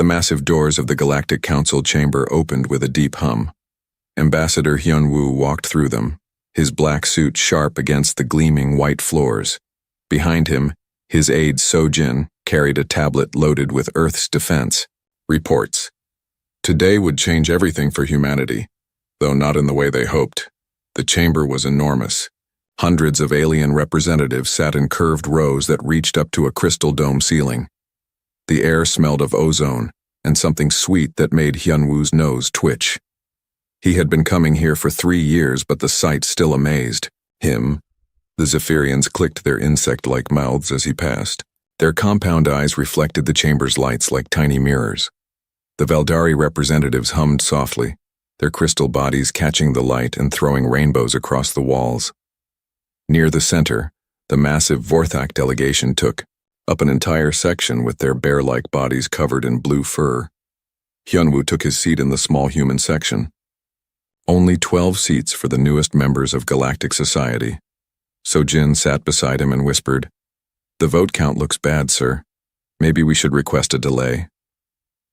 The massive doors of the Galactic Council chamber opened with a deep hum. Ambassador Hyunwoo walked through them, his black suit sharp against the gleaming white floors. Behind him, his aide Sojin carried a tablet loaded with Earth's defense. Reports. Today would change everything for humanity, though not in the way they hoped. The chamber was enormous. Hundreds of alien representatives sat in curved rows that reached up to a crystal dome ceiling. The air smelled of ozone and something sweet that made Hyunwoo's nose twitch. He had been coming here for 3 years, but the sight still amazed him. The Zephyrians clicked their insect-like mouths as he passed. Their compound eyes reflected the chamber's lights like tiny mirrors. The Veldari representatives hummed softly, their crystal bodies catching the light and throwing rainbows across the walls. Near the center, the massive Vorthak delegation took up an entire section with their bear-like bodies covered in blue fur. Hyunwoo took his seat in the small human section. Only 12 seats for the newest members of Galactic Society. Sojin sat beside him and whispered, "The vote count looks bad, sir. Maybe we should request a delay."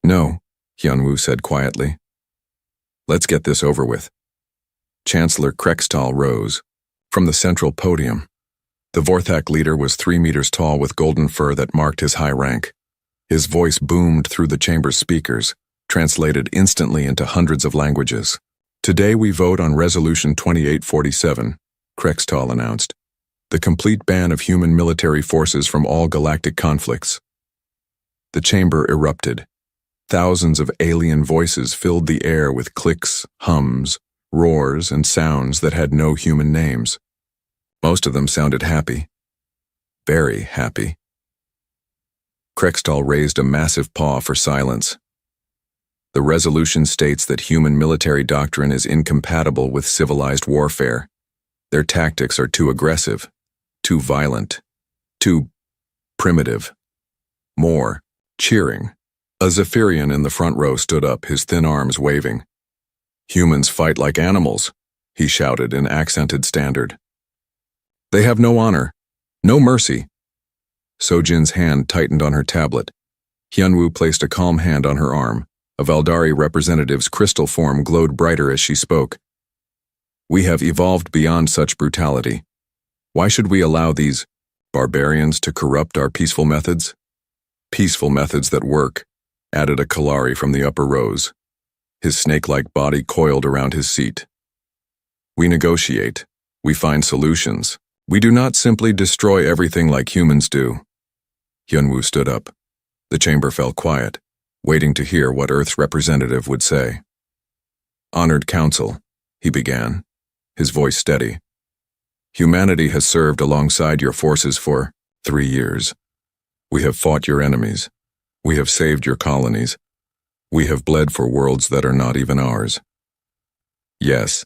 "No," Hyunwoo said quietly. "Let's get this over with." Chancellor Krextal rose. From the central podium, the Vorthak leader was 3 meters tall with golden fur that marked his high rank. His voice boomed through the chamber's speakers, translated instantly into hundreds of languages. "Today we vote on Resolution 2847, Krextal announced. The complete ban of human military forces from all galactic conflicts. The chamber erupted. Thousands of alien voices filled the air with clicks, hums, roars, and sounds that had no human names. Most of them sounded happy. Very happy. Krextal raised a massive paw for silence. The resolution states that human military doctrine is incompatible with civilized warfare. Their tactics are too aggressive, too violent, too primitive. More cheering. A Zephyrian in the front row stood up, his thin arms waving. "Humans fight like animals," he shouted in accented standard. "They have no honor, no mercy." Sojin's hand tightened on her tablet. Hyunwoo placed a calm hand on her arm. A Veldari representative's crystal form glowed brighter as she spoke. "We have evolved beyond such brutality. Why should we allow these barbarians to corrupt our peaceful methods?" "Peaceful methods that work," added a Kalari from the upper rows. His snake-like body coiled around his seat. "We negotiate. We find solutions. We do not simply destroy everything like humans do." Hyunwoo stood up. The chamber fell quiet, waiting to hear what Earth's representative would say. "Honored Council," he began, his voice steady. "Humanity has served alongside your forces for 3 years. We have fought your enemies. We have saved your colonies. We have bled for worlds that are not even ours." "Yes,"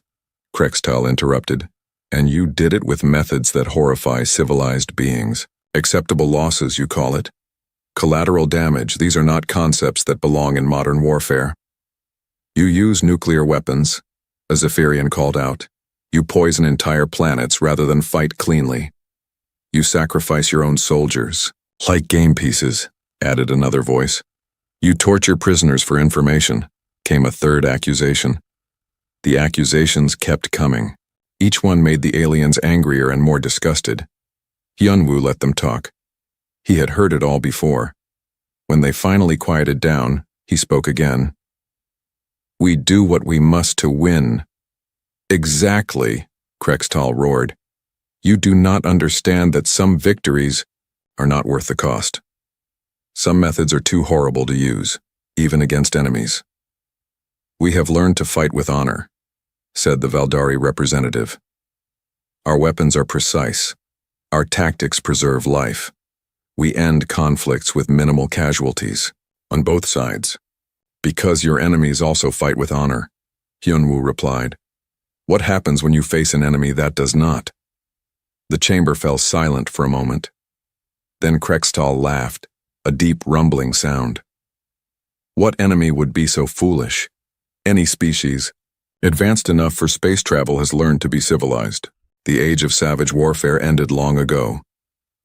Krextal interrupted, "and you did it with methods that horrify civilized beings. Acceptable losses, you call it? Collateral damage, these are not concepts that belong in modern warfare. You use nuclear weapons," a Zephyrian called out. "You poison entire planets rather than fight cleanly. You sacrifice your own soldiers, like game pieces," added another voice. "You torture prisoners for information," came a third accusation. The accusations kept coming. Each one made the aliens angrier and more disgusted. Hyunwoo let them talk. He had heard it all before. When they finally quieted down, he spoke again. "We do what we must to win." "Exactly," Krextal roared. "You do not understand that some victories are not worth the cost. Some methods are too horrible to use, even against enemies." "We have learned to fight with honor," said the Veldari representative. "Our weapons are precise. Our tactics preserve life. We end conflicts with minimal casualties, on both sides." "Because your enemies also fight with honor," Hyunwoo replied. "What happens when you face an enemy that does not?" The chamber fell silent for a moment. Then Krextal laughed, a deep rumbling sound. "What enemy would be so foolish? Any species, advanced enough for space travel, has learned to be civilized. The age of savage warfare ended long ago.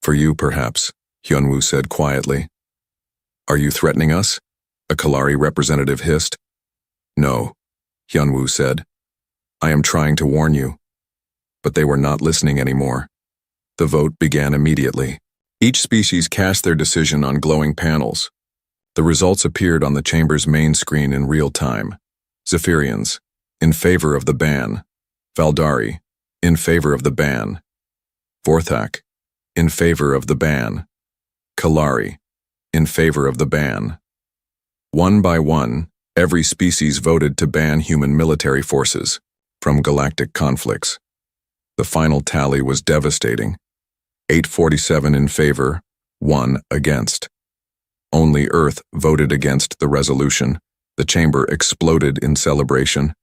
For you, perhaps," Hyunwoo said quietly. "Are you threatening us?" A Kalari representative hissed. No, Hyunwoo said. I am trying to warn you. But they were not listening anymore. The vote began immediately. Each species cast their decision on glowing panels. The results appeared on the chamber's main screen in real time. Zephyrians, in favor of the ban. Valdari, in favor of the ban. Vorthak, in favor of the ban. Kalari, in favor of the ban. One by one, every species voted to ban human military forces from galactic conflicts. The final tally was devastating. 847 in favor, 1 against. Only Earth voted against the resolution. The chamber exploded in celebration.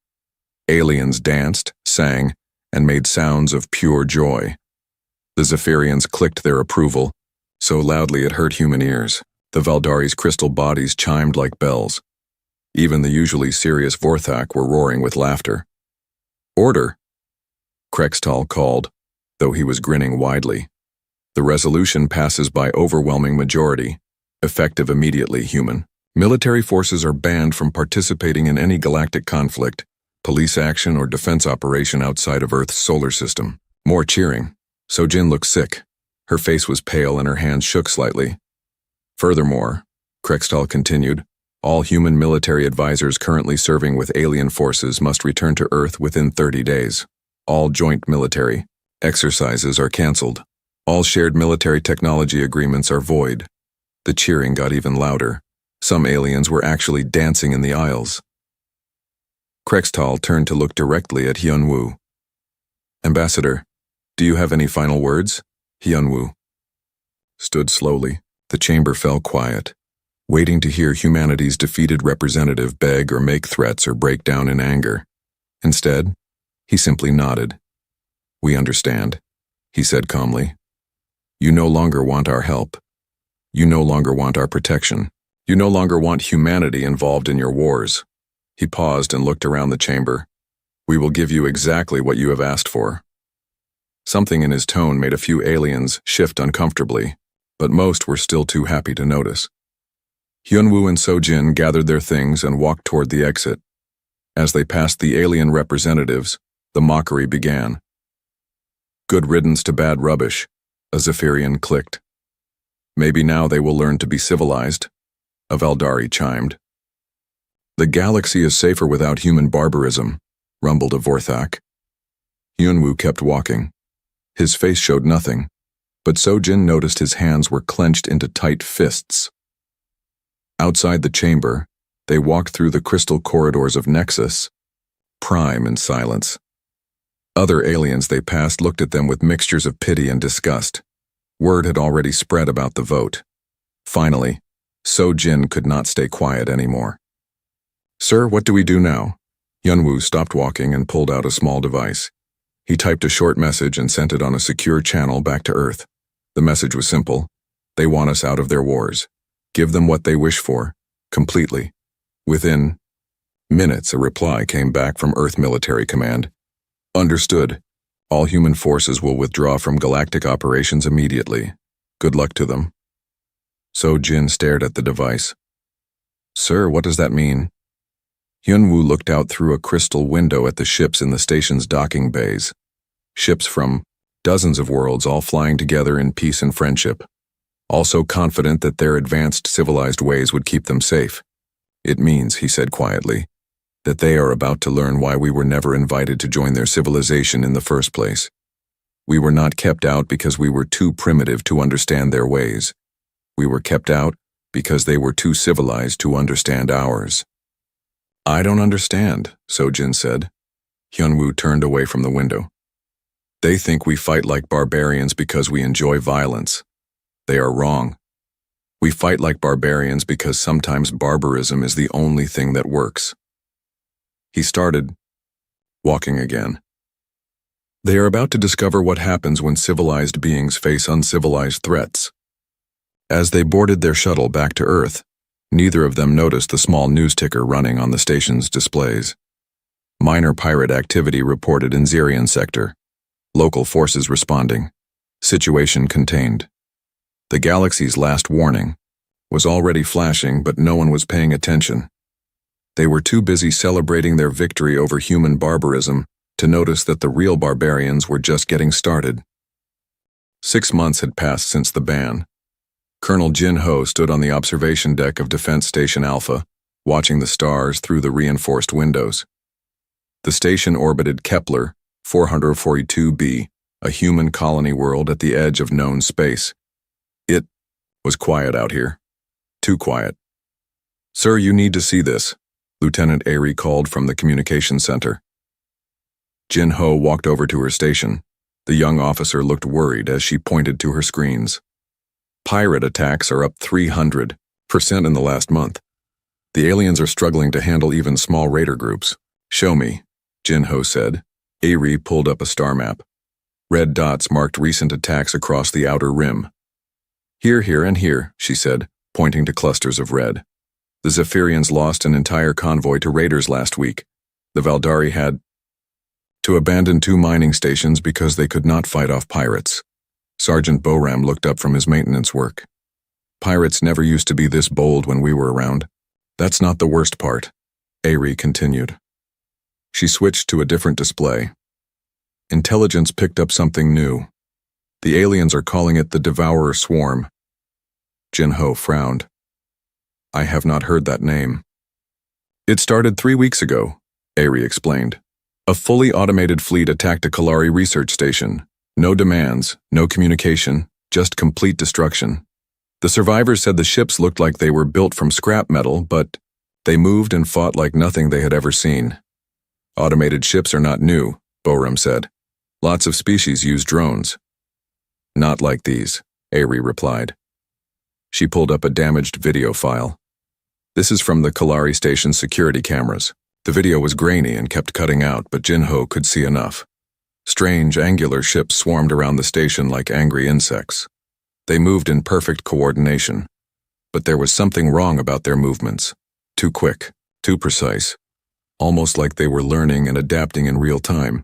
Aliens danced, sang, and made sounds of pure joy. The Zephyrians clicked their approval, so loudly it hurt human ears. The Valdari's crystal bodies chimed like bells. Even the usually serious Vorthak were roaring with laughter. Order! Krextal called, though he was grinning widely. The resolution passes by overwhelming majority, effective immediately, human. Military forces are banned from participating in any galactic conflict, police action, or defense operation outside of Earth's solar system. More cheering. Sojin looked sick. Her face was pale and her hands shook slightly. Furthermore, Krextal continued, all human military advisors currently serving with alien forces must return to Earth within 30 days. All joint military exercises are cancelled. All shared military technology agreements are void. The cheering got even louder. Some aliens were actually dancing in the aisles. Krextal turned to look directly at Hyunwoo. Ambassador, do you have any final words? Hyunwoo stood slowly. The chamber fell quiet, waiting to hear humanity's defeated representative beg or make threats or break down in anger. Instead, he simply nodded. We understand, he said calmly. You no longer want our help. You no longer want our protection. You no longer want humanity involved in your wars. He paused and looked around the chamber. We will give you exactly what you have asked for. Something in his tone made a few aliens shift uncomfortably, but most were still too happy to notice. Hyunwoo and Sojin gathered their things and walked toward the exit. As they passed the alien representatives, the mockery began. Good riddance to bad rubbish, a Zephyrian clicked. Maybe now they will learn to be civilized, a Valdari chimed. The galaxy is safer without human barbarism, rumbled a Vorthak. Hyunwoo kept walking. His face showed nothing, but Sojin noticed his hands were clenched into tight fists. Outside the chamber, they walked through the crystal corridors of Nexus, Prime in silence. Other aliens they passed looked at them with mixtures of pity and disgust. Word had already spread about the vote. Finally, Sojin could not stay quiet anymore. Sir, what do we do now? Hyunwoo stopped walking and pulled out a small device. He typed a short message and sent it on a secure channel back to Earth. The message was simple. They want us out of their wars. Give them what they wish for, completely. Within minutes, a reply came back from Earth Military Command. Understood. All human forces will withdraw from galactic operations immediately. Good luck to them. Sojin stared at the device. Sir, what does that mean? Hyunwoo looked out through a crystal window at the ships in the station's docking bays. Ships from dozens of worlds all flying together in peace and friendship. Also confident that their advanced civilized ways would keep them safe. It means, he said quietly, that they are about to learn why we were never invited to join their civilization in the first place. We were not kept out because we were too primitive to understand their ways. We were kept out because they were too civilized to understand ours. I don't understand, Sojin said. Hyunwoo turned away from the window. They think we fight like barbarians because we enjoy violence. They are wrong. We fight like barbarians because sometimes barbarism is the only thing that works. He started walking again. They are about to discover what happens when civilized beings face uncivilized threats. As they boarded their shuttle back to Earth, neither of them noticed the small news ticker running on the station's displays. Minor pirate activity reported in Zirian sector. Local forces responding. Situation contained. The galaxy's last warning was already flashing, but no one was paying attention. They were too busy celebrating their victory over human barbarism to notice that the real barbarians were just getting started. 6 months had passed since the ban. Colonel Jin Ho stood on the observation deck of Defense Station Alpha, watching the stars through the reinforced windows. The station orbited Kepler 442b, a human colony world at the edge of known space. It was quiet out here. Too quiet. "Sir, you need to see this," Lieutenant Airy called from the communication center. Jin Ho walked over to her station. The young officer looked worried as she pointed to her screens. "Pirate attacks are up 300% in the last month. The aliens are struggling to handle even small raider groups." "Show me," Jin Ho said. Airy pulled up a star map. Red dots marked recent attacks across the outer rim. "Here, here, and here," she said, pointing to clusters of red. "The Zephyrians lost an entire convoy to raiders last week. The Valdari had to abandon 2 mining stations because they could not fight off pirates." Sergeant Boram looked up from his maintenance work. "Pirates never used to be this bold when we were around." "That's not the worst part," Airy continued. She switched to a different display. Intelligence picked up something new. "The aliens are calling it the Devourer Swarm." Jin Ho frowned. "I have not heard that name." "It started 3 weeks ago," Airy explained. "A fully automated fleet attacked a Kalari research station. No demands, no communication, just complete destruction. The survivors said the ships looked like they were built from scrap metal, but they moved and fought like nothing they had ever seen." "Automated ships are not new," Boram said. "Lots of species use drones." "Not like these," Airy replied. She pulled up a damaged video file. "This is from the Kalari station's security cameras." The video was grainy and kept cutting out, but Jin Ho could see enough. Strange, angular ships swarmed around the station like angry insects. They moved in perfect coordination. But there was something wrong about their movements. Too quick, too precise. Almost like they were learning and adapting in real time.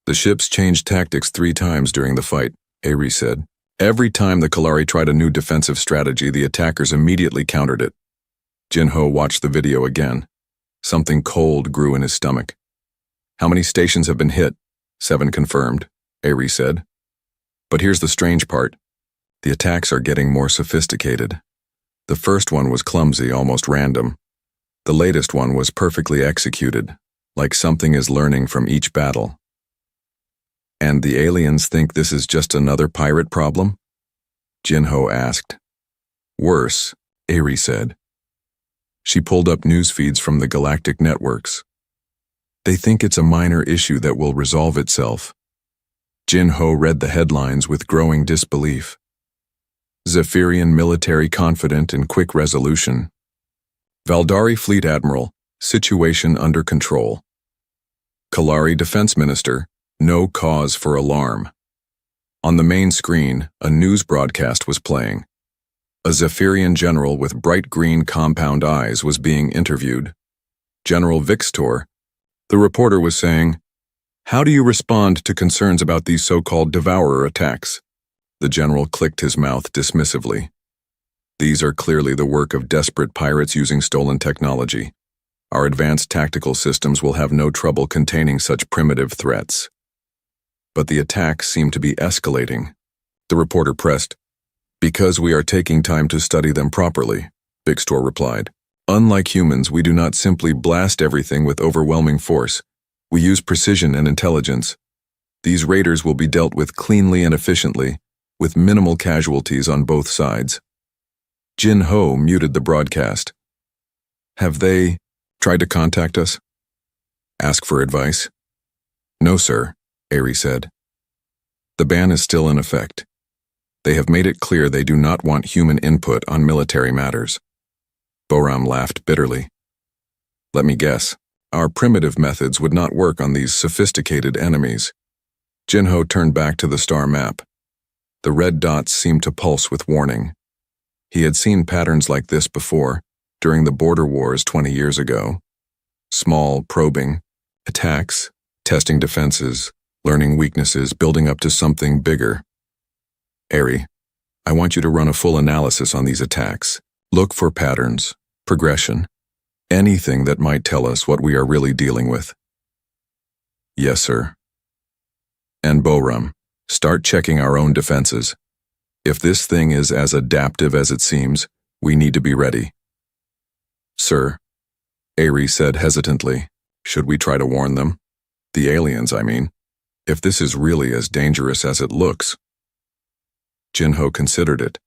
"The ships changed tactics 3 times during the fight," Airy said. "Every time the Kalari tried a new defensive strategy, the attackers immediately countered it." Jin Ho watched the video again. Something cold grew in his stomach. "How many stations have been hit?" 7 confirmed, Airy said. "But here's the strange part. The attacks are getting more sophisticated. The first one was clumsy, almost random. The latest one was perfectly executed, like something is learning from each battle." "And the aliens think this is just another pirate problem?" Jin Ho asked. "Worse," Airy said. She pulled up news feeds from the Galactic networks. "They think it's a minor issue that will resolve itself." Jin Ho read the headlines with growing disbelief. "Zephyrian military confident in quick resolution. Valdari Fleet Admiral, situation under control. Kalari Defense Minister, no cause for alarm." On the main screen, a news broadcast was playing. A Zephyrian general with bright green compound eyes was being interviewed. General Vixtor, the reporter was saying, "How do you respond to concerns about these so-called Devourer attacks?" The general clicked his mouth dismissively. "These are clearly the work of desperate pirates using stolen technology. Our advanced tactical systems will have no trouble containing such primitive threats." But the attacks seem to be escalating. The reporter pressed. "Because we are taking time to study them properly," Vixtor replied. "Unlike humans, we do not simply blast everything with overwhelming force. We use precision and intelligence. These raiders will be dealt with cleanly and efficiently, with minimal casualties on both sides." Jin Ho muted the broadcast. "Have they tried to contact us? Ask for advice?" "No, sir," Airy said. "The ban is still in effect. They have made it clear they do not want human input on military matters." Boram laughed bitterly. "Let me guess. Our primitive methods would not work on these sophisticated enemies." Jin Ho turned back to the star map. The red dots seemed to pulse with warning. He had seen patterns like this before, during the border wars 20 years ago. Small, probing, attacks, testing defenses, learning weaknesses, building up to something bigger. "Airy, I want you to run a full analysis on these attacks. Look for patterns, progression, anything that might tell us what we are really dealing with. Yes, sir. And Boram, start checking our own defenses. If this thing is as adaptive as it seems, we need to be ready. Sir, Ari said hesitantly. Should we try to warn them? The aliens, I mean. If this is really as dangerous as it looks. Jinho considered it.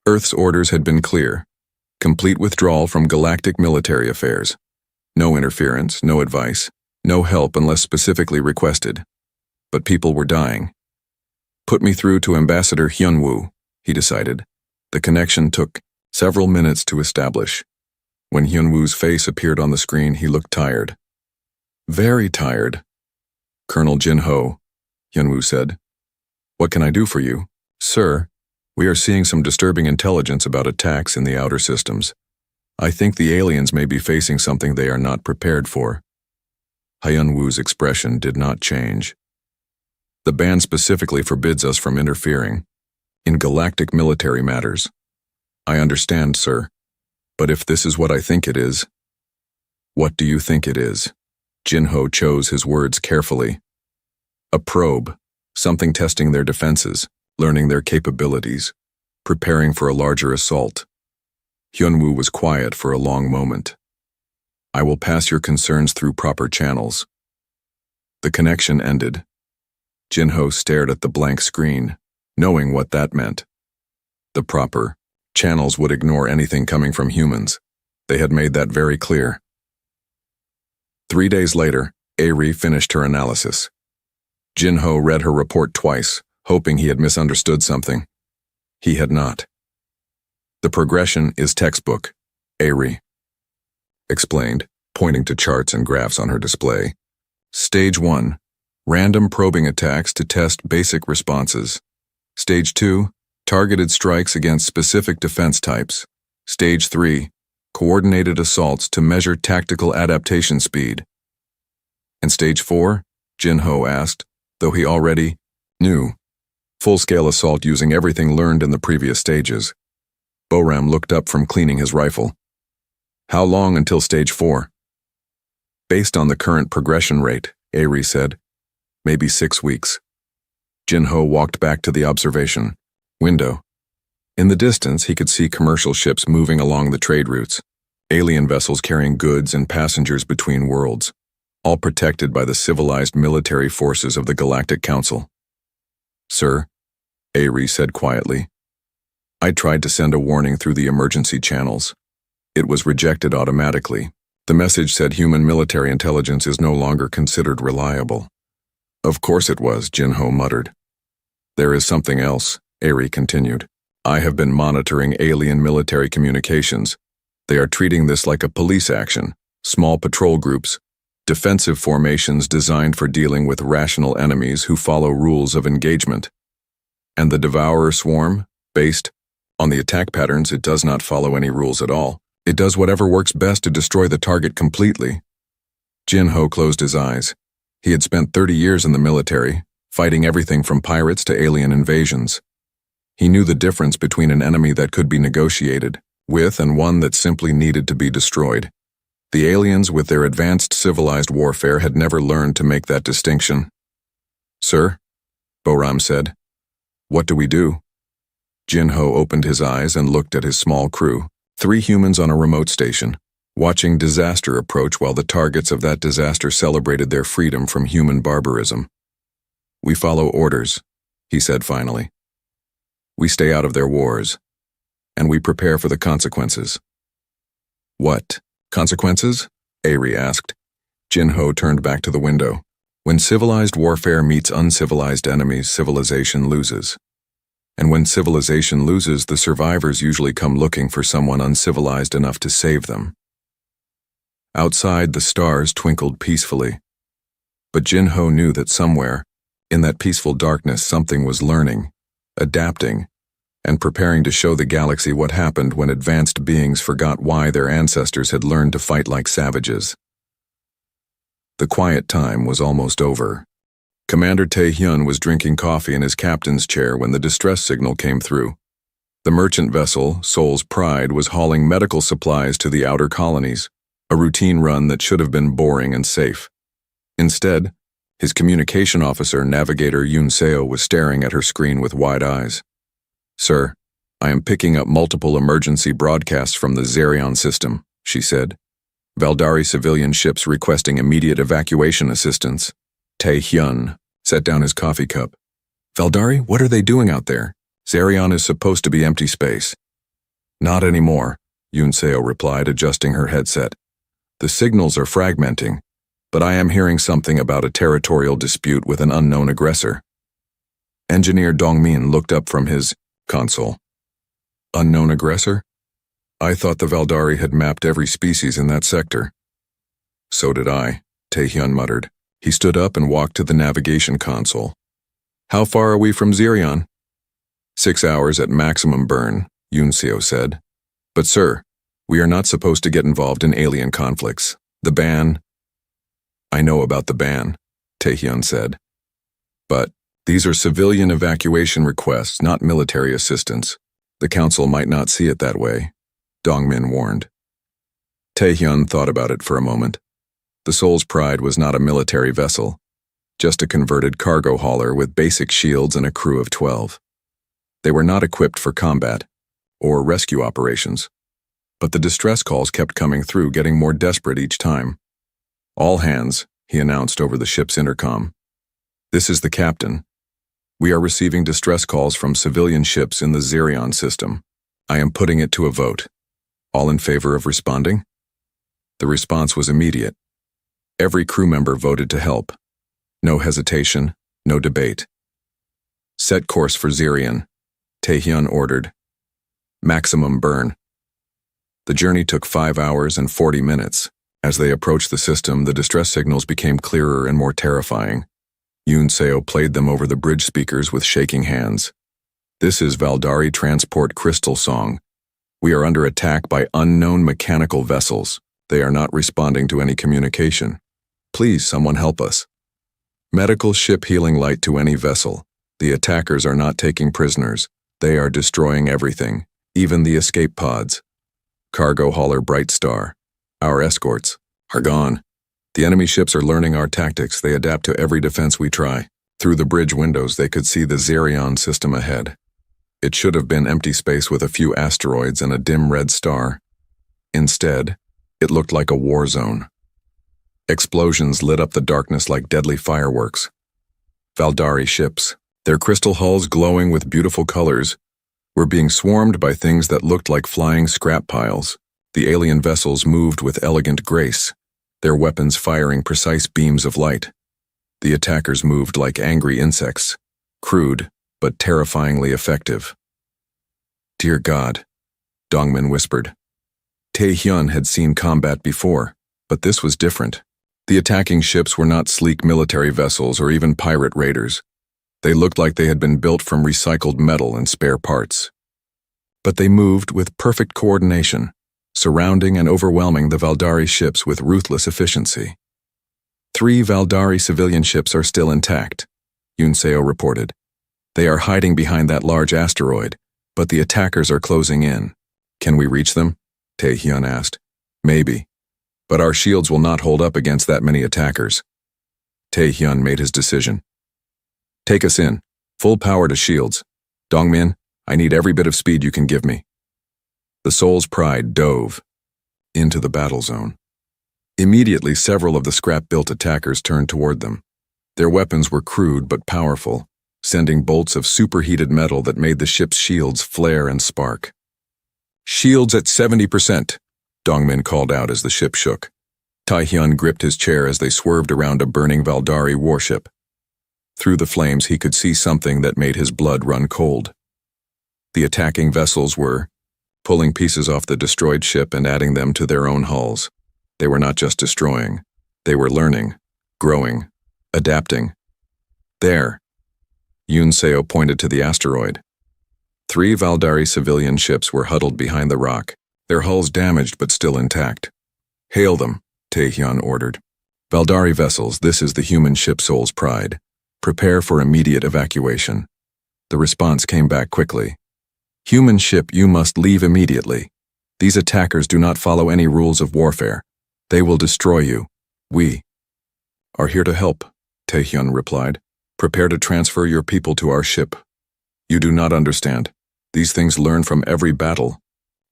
Earth's orders had been clear. Complete withdrawal from galactic military affairs. No interference, no advice, no help unless specifically requested. But people were dying. Put me through to Ambassador Hyunwoo, he decided. The connection took several minutes to establish. When Hyunwoo's face appeared on the screen, he looked tired. Very tired. Colonel Jinho, Hyunwoo said. What can I do for you? Sir, we are seeing some disturbing intelligence about attacks in the outer systems. I think the aliens may be facing something they are not prepared for. Hyunwoo's expression did not change. The ban specifically forbids us from interfering in galactic military matters. I understand, sir, but if this is what I think it is, what do you think it is? Jinho chose his words carefully. A probe, something testing their defenses, learning their capabilities, preparing for a larger assault. Hyunwoo was quiet for a long moment. I will pass your concerns through proper channels. The connection ended. Jinho stared at the blank screen, knowing what that meant. The proper channels would ignore anything coming from humans. They had made that very clear. 3 days later, Ari finished her analysis. Jinho read her report twice, hoping he had misunderstood something. He had not. The progression is textbook, Ari explained, pointing to charts and graphs on her display. Stage 1, random probing attacks to test basic responses. Stage 2, targeted strikes against specific defense types. Stage 3, coordinated assaults to measure tactical adaptation speed. And Stage 4, Jinho asked, though he already knew. Full-scale assault using everything learned in the previous stages. Boram looked up from cleaning his rifle. How long until Stage 4? Based on the current progression rate, Ari said, maybe 6 weeks. Jinho walked back to the observation window. In the distance, he could see commercial ships moving along the trade routes, alien vessels carrying goods and passengers between worlds, all protected by the civilized military forces of the Galactic Council. Sir, Ari said quietly, I tried to send a warning through the emergency channels. It was rejected automatically. The message said human military intelligence is no longer considered reliable. Of course it was, Jinho muttered. There is something else, Ari continued. I have been monitoring alien military communications. They are treating this like a police action, small patrol groups, defensive formations designed for dealing with rational enemies who follow rules of engagement. And the Devourer swarm, based on the attack patterns, it does not follow any rules at all. It does whatever works best to destroy the target completely. Jinho closed his eyes. He had spent 30 years in the military, fighting everything from pirates to alien invasions. He knew the difference between an enemy that could be negotiated with and one that simply needed to be destroyed. The aliens, with their advanced civilized warfare, had never learned to make that distinction. Sir, Boram said, what do we do? Jinho opened his eyes and looked at his small crew, 3 humans on a remote station, watching disaster approach while the targets of that disaster celebrated their freedom from human barbarism. We follow orders, he said finally. We stay out of their wars, and we prepare for the consequences. What consequences? Ari asked. Jinho turned back to the window. When civilized warfare meets uncivilized enemies, civilization loses. And when civilization loses, the survivors usually come looking for someone uncivilized enough to save them. Outside, the stars twinkled peacefully. But Jinho knew that somewhere, in that peaceful darkness, something was learning, adapting, and preparing to show the galaxy what happened when advanced beings forgot why their ancestors had learned to fight like savages. The quiet time was almost over. Commander Tae-hyun was drinking coffee in his captain's chair when the distress signal came through. The merchant vessel, Soul's Pride, was hauling medical supplies to the outer colonies, a routine run that should have been boring and safe. Instead, his communication officer, Navigator Yunseo, was staring at her screen with wide eyes. "Sir, I am picking up multiple emergency broadcasts from the Zerion system," she said. "Valdari civilian ships requesting immediate evacuation assistance." Tae-hyun set down his coffee cup. "Valdari, what are they doing out there? Zerion is supposed to be empty space." "Not anymore," Yunseo replied, adjusting her headset. "The signals are fragmenting, but I am hearing something about a territorial dispute with an unknown aggressor." Engineer Dongmin looked up from his console. "Unknown aggressor? I thought the Valdari had mapped every species in that sector." "So did I," Tae-hyun muttered. He stood up and walked to the navigation console. "How far are we from Zerion?" 6 hours at maximum burn, Yunseo said. "But sir, we are not supposed to get involved in alien conflicts. The ban—" "I know about the ban," Tae-hyun said. "But these are civilian evacuation requests, not military assistance. The council might not see it that way," Dongmin warned. Tae-hyun thought about it for a moment. The Soul's Pride was not a military vessel, just a converted cargo hauler with basic shields and a crew of 12. They were not equipped for combat or rescue operations. But the distress calls kept coming through, getting more desperate each time. "All hands," he announced over the ship's intercom. "This is the captain. We are receiving distress calls from civilian ships in the Zerion system. I am putting it to a vote. All in favor of responding?" The response was immediate. Every crew member voted to help. No hesitation, no debate. "Set course for Zerion," Tae-hyun ordered. "Maximum burn." The journey took 5 hours and 40 minutes. As they approached the system, the distress signals became clearer and more terrifying. Yunseo played them over the bridge speakers with shaking hands. "This is Valdari Transport Crystal Song. We are under attack by unknown mechanical vessels. They are not responding to any communication. Please, someone help us. Medical ship healing light to any vessel. The attackers are not taking prisoners. They are destroying everything, even the escape pods. Cargo hauler Bright Star. Our escorts are gone. The enemy ships are learning our tactics. They adapt to every defense we try." Through the bridge windows, they could see the Zerion system ahead. It should have been empty space with a few asteroids and a dim red star. Instead, it looked like a war zone. Explosions lit up the darkness like deadly fireworks. Valdari ships, their crystal hulls glowing with beautiful colors, were being swarmed by things that looked like flying scrap piles. The alien vessels moved with elegant grace, their weapons firing precise beams of light. The attackers moved like angry insects, crude but terrifyingly effective. "Dear God," Dongmin whispered. Tae-hyun had seen combat before, but this was different. The attacking ships were not sleek military vessels or even pirate raiders. They looked like they had been built from recycled metal and spare parts. But they moved with perfect coordination, surrounding and overwhelming the Valdari ships with ruthless efficiency. 3 Valdari civilian ships are still intact, Yunseo reported. They are hiding behind that large asteroid, but the attackers are closing in. "Can we reach them?" Tae-hyun asked. "Maybe, but our shields will not hold up against that many attackers." Tae-hyun made his decision. "Take us in. Full power to shields. Dongmin, I need every bit of speed you can give me." The Soul's Pride dove into the battle zone. Immediately, several of the scrap-built attackers turned toward them. Their weapons were crude but powerful, sending bolts of superheated metal that made the ship's shields flare and spark. "Shields at 70%, Dongmin called out as the ship shook. Tae-hyun gripped his chair as they swerved around a burning Valdari warship. Through the flames, he could see something that made his blood run cold. The attacking vessels were pulling pieces off the destroyed ship and adding them to their own hulls. They were not just destroying. They were learning, growing, adapting. There. Yunseo pointed to the asteroid. 3 Valdari civilian ships were huddled behind the rock, their hulls damaged but still intact. "Hail them," Tae-hyun ordered. "Valdari vessels, this is the human ship Soul's Pride. Prepare for immediate evacuation." The response came back quickly. Human ship, you must leave immediately. These attackers do not follow any rules of warfare. They will destroy you. We are here to help, Taehyun replied. Prepare to transfer your people to our ship. You do not understand. These things learn from every battle.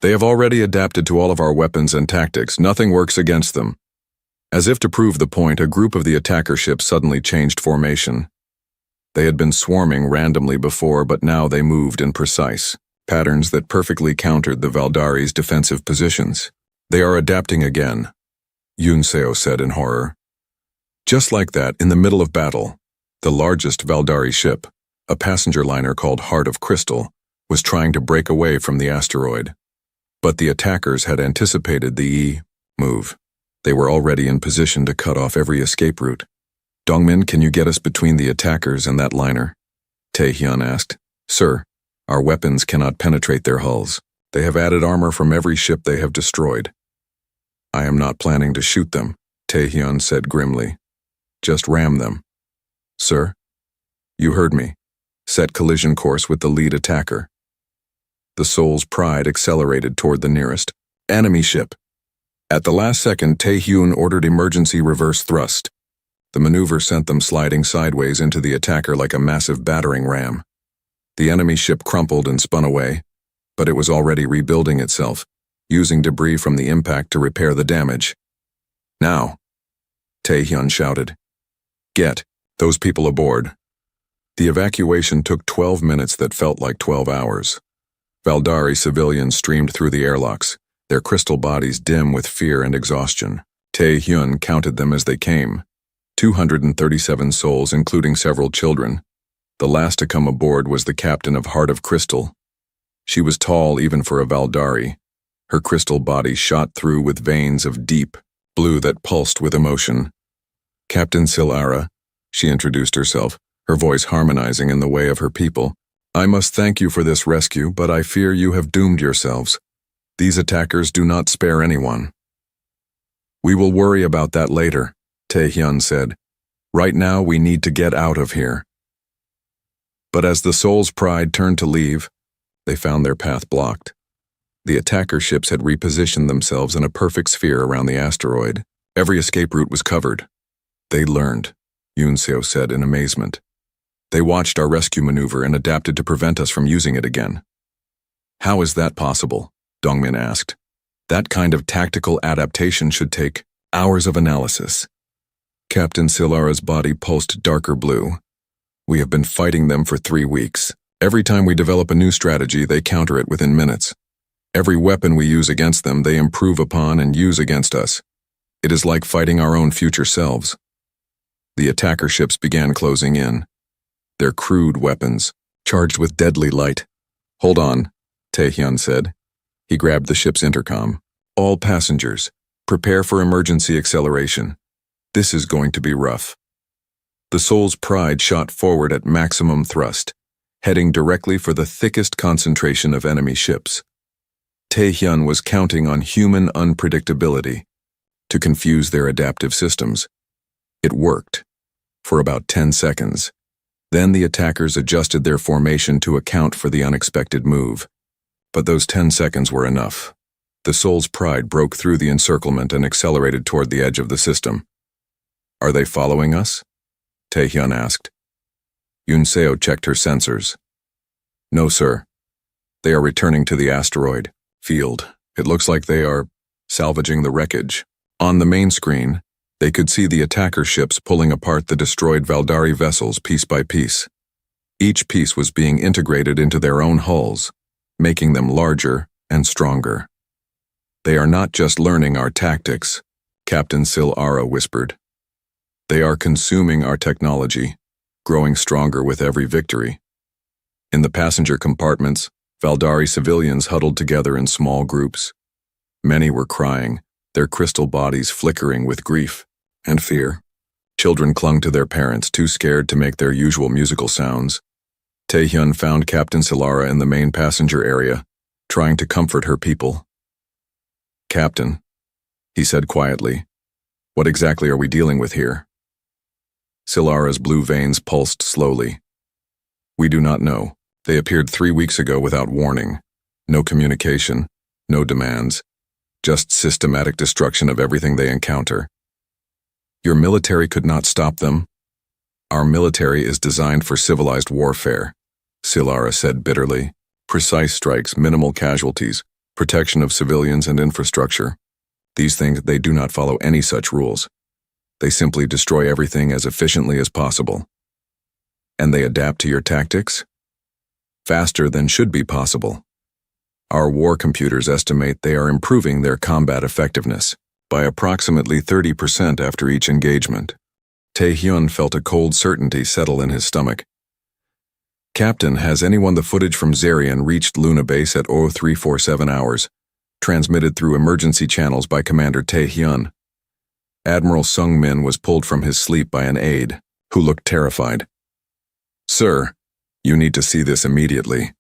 They have already adapted to all of our weapons and tactics. Nothing works against them. As if to prove the point, a group of the attacker ships suddenly changed formation. They had been swarming randomly before, but now they moved in precise patterns that perfectly countered the Valdari's defensive positions. They are adapting again, Yoon Seo said in horror. Just like that, in the middle of battle, the largest Valdari ship, a passenger liner called Heart of Crystal, was trying to break away from the asteroid. But the attackers had anticipated the move. They were already in position to cut off every escape route. Dongmin, can you get us between the attackers and that liner? Taehyun asked. Sir, our weapons cannot penetrate their hulls. They have added armor from every ship they have destroyed. I am not planning to shoot them, Taehyun said grimly. Just ram them. Sir? You heard me. Set collision course with the lead attacker. The Soul's Pride accelerated toward the nearest enemy ship. At the last second, Taehyun ordered emergency reverse thrust. The maneuver sent them sliding sideways into the attacker like a massive battering ram. The enemy ship crumpled and spun away, but it was already rebuilding itself, using debris from the impact to repair the damage. Now, Taehyun shouted. Get those people aboard. The evacuation took 12 minutes that felt like 12 hours. Valdari civilians streamed through the airlocks, their crystal bodies dim with fear and exhaustion. Taehyun counted them as they came. 237 souls, including several children. The last to come aboard was the captain of Heart of Crystal. She was tall even for a Valdari. Her crystal body shot through with veins of deep blue that pulsed with emotion. Captain Silara, she introduced herself, her voice harmonizing in the way of her people. I must thank you for this rescue, but I fear you have doomed yourselves. These attackers do not spare anyone. We will worry about that later, Taehyun said. Right now we need to get out of here. But as the Soul's Pride turned to leave, they found their path blocked. The attacker ships had repositioned themselves in a perfect sphere around the asteroid. Every escape route was covered. They learned, Yoon Seo said in amazement. They watched our rescue maneuver and adapted to prevent us from using it again. How is that possible? Dongmin asked. That kind of tactical adaptation should take hours of analysis. Captain Silara's body pulsed darker blue. We have been fighting them for 3 weeks. Every time we develop a new strategy, they counter it within minutes. Every weapon we use against them, they improve upon and use against us. It is like fighting our own future selves. The attacker ships began closing in. Their crude weapons, charged with deadly light. Hold on, Taehyun said. He grabbed the ship's intercom. All passengers, prepare for emergency acceleration. This is going to be rough. The Soul's Pride shot forward at maximum thrust, heading directly for the thickest concentration of enemy ships. Taehyun was counting on human unpredictability to confuse their adaptive systems. It worked. For about 10 seconds. Then the attackers adjusted their formation to account for the unexpected move. But those 10 seconds were enough. The Soul's Pride broke through the encirclement and accelerated toward the edge of the system. Are they following us? Taehyun asked. Yoon Seo checked her sensors. No, sir. They are returning to the asteroid field. It looks like they are salvaging the wreckage. On the main screen, they could see the attacker ships pulling apart the destroyed Valdari vessels piece by piece. Each piece was being integrated into their own hulls, making them larger and stronger. They are not just learning our tactics, Captain Silara whispered. They are consuming our technology, growing stronger with every victory. In the passenger compartments, Valdari civilians huddled together in small groups. Many were crying, their crystal bodies flickering with grief and fear. Children clung to their parents, too scared to make their usual musical sounds. Taehyun found Captain Silara in the main passenger area, trying to comfort her people. Captain, he said quietly, what exactly are we dealing with here? Silara's blue veins pulsed slowly. We do not know, They appeared 3 weeks ago without warning. No communication, no demands, just systematic destruction of everything they encounter. Your military could not stop them? Our military is designed for civilized warfare, Silara said bitterly. Precise strikes, minimal casualties, protection of civilians and infrastructure. These things, they do not follow any such rules. They simply destroy everything as efficiently as possible. And they adapt to your tactics? Faster than should be possible. Our war computers estimate they are improving their combat effectiveness by approximately 30% after each engagement. Tae-hyun felt a cold certainty settle in his stomach. Captain, has anyone the footage from Zarian reached Luna Base at 0347 hours, transmitted through emergency channels by Commander Tae-hyun? Admiral Sung-min was pulled from his sleep by an aide, who looked terrified. Sir, you need to see this immediately,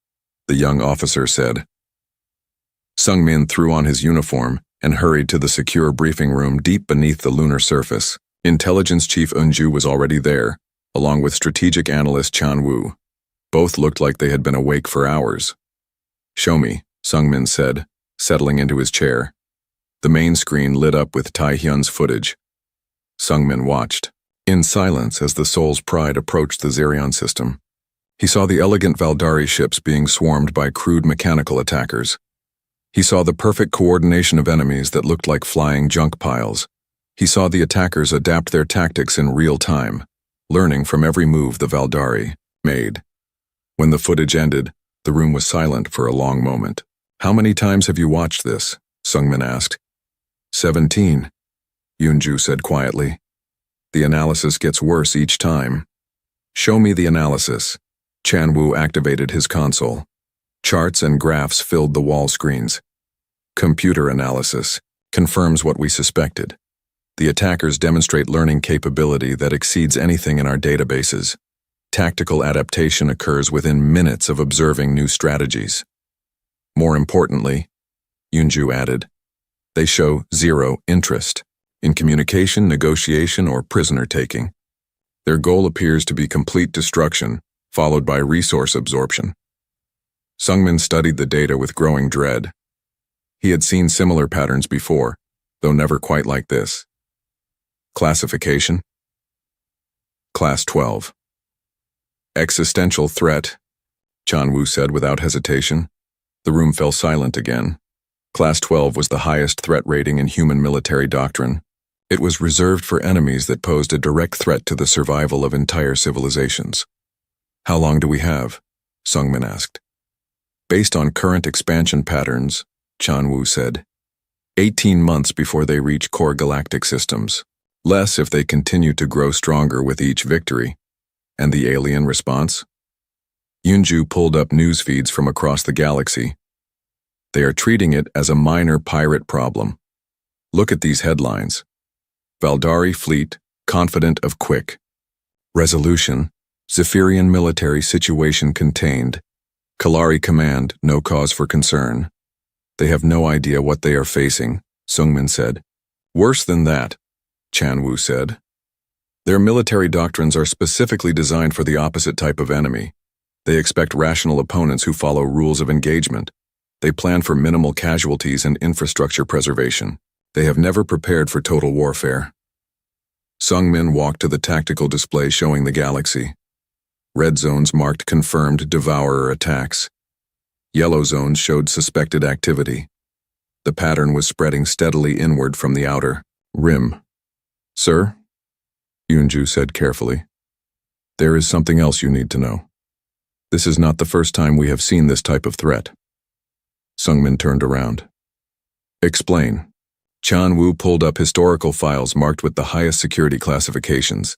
the young officer said. Sung-min threw on his uniform and hurried to the secure briefing room deep beneath the lunar surface. Intelligence Chief Eunju was already there, along with strategic analyst Chan-woo. Both looked like they had been awake for hours. Show me, Sung-min said, settling into his chair. The main screen lit up with Tae-hyun's footage. Sung-min watched, in silence as the Soul's Pride approached the Zarion system. He saw the elegant Valdari ships being swarmed by crude mechanical attackers. He saw the perfect coordination of enemies that looked like flying junk piles. He saw the attackers adapt their tactics in real time, learning from every move the Valdari made. When the footage ended, the room was silent for a long moment. How many times have you watched this? Sung-min asked. 17, Eunju said quietly. The analysis gets worse each time. Show me the analysis. Chan-woo activated his console. Charts and graphs filled the wall screens. Computer analysis confirms what we suspected. The attackers demonstrate learning capability that exceeds anything in our databases. Tactical adaptation occurs within minutes of observing new strategies. More importantly, Eunju added, they show zero interest in communication, negotiation, or prisoner-taking. Their goal appears to be complete destruction, followed by resource absorption. Sung-min studied the data with growing dread. He had seen similar patterns before, though never quite like this. Classification? Class 12. Existential threat, Chan-woo said without hesitation. The room fell silent again. Class 12 was the highest threat rating in human military doctrine. It was reserved for enemies that posed a direct threat to the survival of entire civilizations. How long do we have? Sung-min asked. Based on current expansion patterns, Chan-woo said, 18 months before they reach core galactic systems. Less if they continue to grow stronger with each victory. And the alien response? Eunju pulled up news feeds from across the galaxy. They are treating it as a minor pirate problem. Look at these headlines. Valdari fleet, confident of quick resolution. Zephyrian military situation contained. Kalari command, no cause for concern. They have no idea what they are facing, Sung-min said. Worse than that, Chan-woo said. Their military doctrines are specifically designed for the opposite type of enemy. They expect rational opponents who follow rules of engagement. They plan for minimal casualties and infrastructure preservation. They have never prepared for total warfare. Sung-min walked to the tactical display showing the galaxy. Red zones marked confirmed devourer attacks. Yellow zones showed suspected activity. The pattern was spreading steadily inward from the outer rim. Sir? Eunju said carefully. There is something else you need to know. This is not the first time we have seen this type of threat. Sung-min turned around. Explain. Chan-woo pulled up historical files marked with the highest security classifications.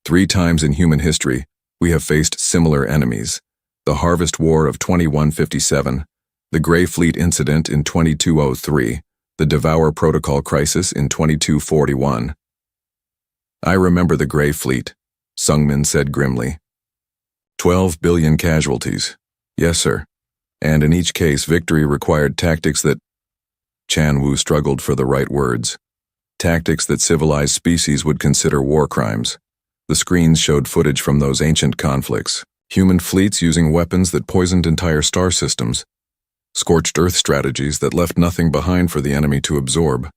3 times in human history, we have faced similar enemies. The Harvest War of 2157, the Grey Fleet Incident in 2203, the Devour Protocol Crisis in 2241. I remember the Grey Fleet, Sung-min said grimly. 12 billion casualties. Yes, sir. And in each case, victory required tactics that... Chan-woo struggled for the right words. Tactics that civilized species would consider war crimes. The screens showed footage from those ancient conflicts. Human fleets using weapons that poisoned entire star systems. Scorched Earth strategies that left nothing behind for the enemy to absorb.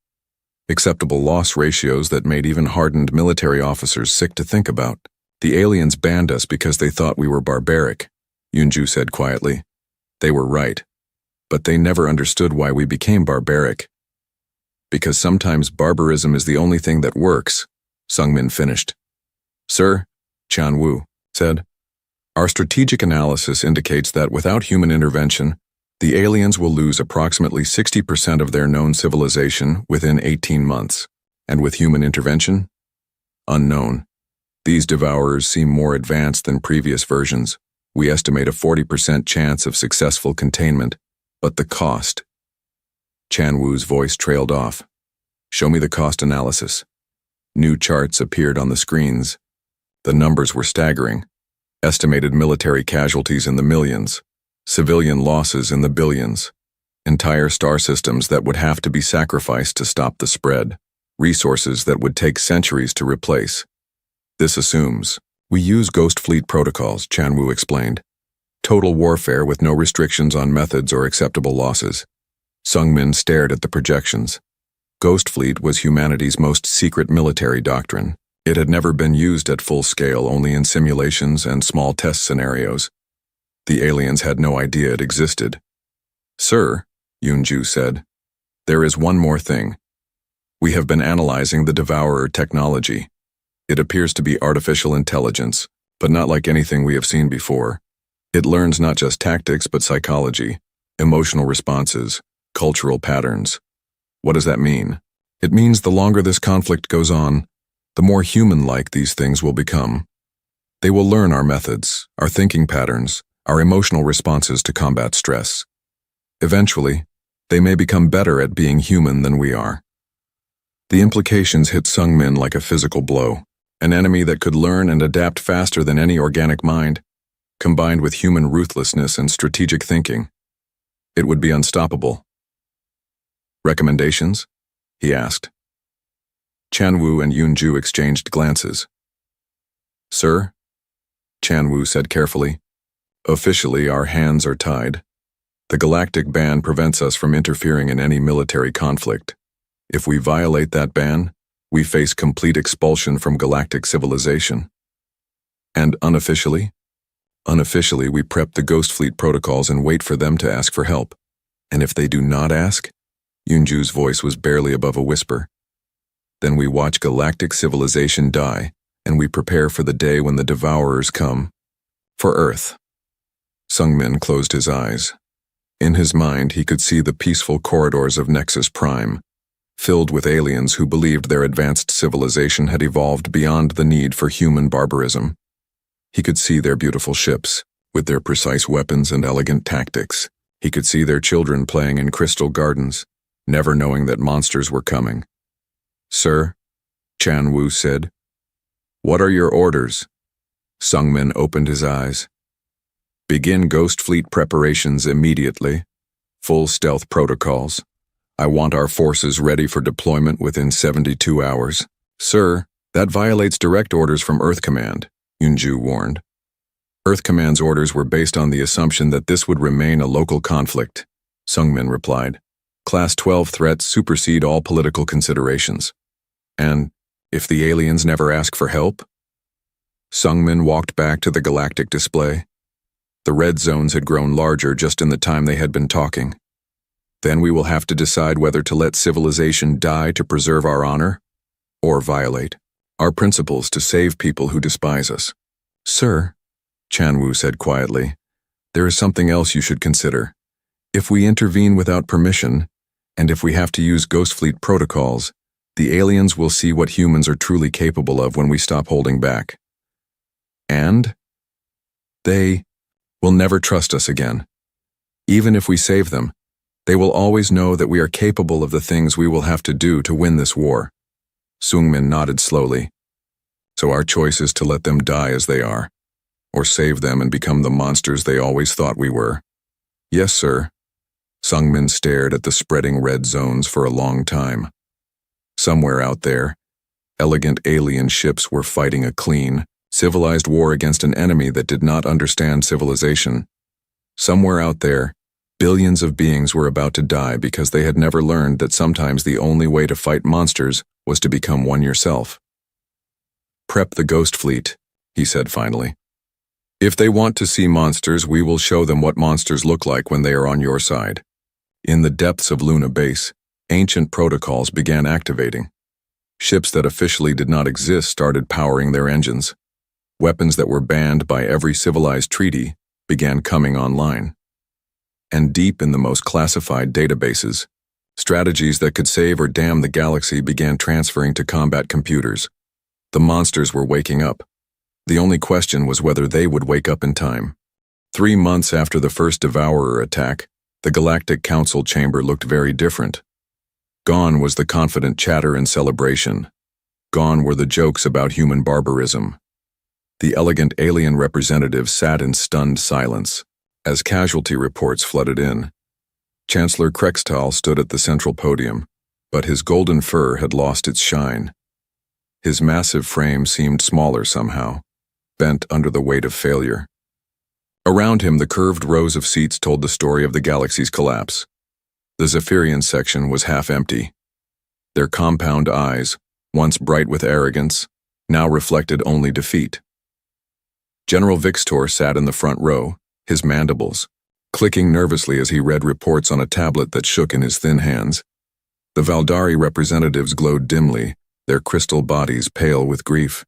Acceptable loss ratios that made even hardened military officers sick to think about. The aliens banned us because they thought we were barbaric, Yunju said quietly. They were right. But they never understood why we became barbaric. Because sometimes barbarism is the only thing that works, Sungmin finished. Sir, Chanwu said, our strategic analysis indicates that without human intervention, the aliens will lose approximately 60% of their known civilization within 18 months. And with human intervention? Unknown. These devourers seem more advanced than previous versions. We estimate a 40% chance of successful containment, but the cost. Chanwu's voice trailed off. Show me the cost analysis. New charts appeared on the screens. The numbers were staggering. Estimated military casualties in the millions. Civilian losses in the billions. Entire star systems that would have to be sacrificed to stop the spread. Resources that would take centuries to replace. This assumes we use Ghost Fleet protocols, Chanwu explained. Total warfare with no restrictions on methods or acceptable losses. Sungmin stared at the projections. Ghost Fleet was humanity's most secret military doctrine. It had never been used at full scale, only in simulations and small test scenarios. The aliens had no idea it existed. Sir, Yunju said, there is one more thing. We have been analyzing the Devourer technology. It appears to be artificial intelligence, but not like anything we have seen before. It learns not just tactics but psychology, emotional responses, cultural patterns. What does that mean? It means the longer this conflict goes on, the more human-like these things will become. They will learn our methods, our thinking patterns, our emotional responses to combat stress. Eventually, they may become better at being human than we are. The implications hit Sungmin like a physical blow. An enemy that could learn and adapt faster than any organic mind, combined with human ruthlessness and strategic thinking. It would be unstoppable. Recommendations? He asked. Chanwu and Yunju exchanged glances. Sir, Chanwu said carefully, officially our hands are tied. The Galactic ban prevents us from interfering in any military conflict. If we violate that ban, we face complete expulsion from galactic civilization. And unofficially? Unofficially, we prep the Ghost Fleet protocols and wait for them to ask for help. And if they do not ask, Yunju's voice was barely above a whisper, then we watch galactic civilization die, and we prepare for the day when the Devourers come. For Earth. Sungmin closed his eyes. In his mind, he could see the peaceful corridors of Nexus Prime, filled with aliens who believed their advanced civilization had evolved beyond the need for human barbarism. He could see their beautiful ships, with their precise weapons and elegant tactics. He could see their children playing in crystal gardens, never knowing that monsters were coming. Sir, Chanwu said. What are your orders? Sungmin opened his eyes. Begin Ghost Fleet preparations immediately. Full stealth protocols. I want our forces ready for deployment within 72 hours. Sir, that violates direct orders from Earth Command, Yunju warned. Earth Command's orders were based on the assumption that this would remain a local conflict, Sungmin replied. Class 12 threats supersede all political considerations. And if the aliens never ask for help? Sungmin walked back to the galactic display. The red zones had grown larger just in the time they had been talking. Then we will have to decide whether to let civilization die to preserve our honor, or violate our principles to save people who despise us. Sir, Chanwu said quietly, there is something else you should consider. If we intervene without permission, and if we have to use Ghost Fleet protocols, the aliens will see what humans are truly capable of when we stop holding back. And they will never trust us again. Even if we save them, they will always know that we are capable of the things we will have to do to win this war. Sungmin nodded slowly. So our choice is to let them die as they are, or save them and become the monsters they always thought we were. Yes, sir. Sungmin stared at the spreading red zones for a long time. Somewhere out there, elegant alien ships were fighting a clean, Civilized war against an enemy that did not understand civilization. Somewhere out there, billions of beings were about to die because they had never learned that sometimes the only way to fight monsters was to become one yourself. "Prep the Ghost Fleet," he said finally. "If they want to see monsters, we will show them what monsters look like when they are on your side." In the depths of Luna Base, ancient protocols began activating. Ships that officially did not exist started powering their engines. Weapons that were banned by every civilized treaty began coming online. And deep in the most classified databases, strategies that could save or damn the galaxy began transferring to combat computers. The monsters were waking up. The only question was whether they would wake up in time. 3 months after the first Devourer attack, the Galactic Council chamber looked very different. Gone was the confident chatter and celebration. Gone were the jokes about human barbarism. The elegant alien representatives sat in stunned silence as casualty reports flooded in. Chancellor Krextal stood at the central podium, but his golden fur had lost its shine. His massive frame seemed smaller somehow, bent under the weight of failure. Around him, the curved rows of seats told the story of the galaxy's collapse. The Zephyrian section was half empty. Their compound eyes, once bright with arrogance, now reflected only defeat. General Vixtor sat in the front row, his mandibles clicking nervously as he read reports on a tablet that shook in his thin hands. The Valdari representatives glowed dimly, their crystal bodies pale with grief.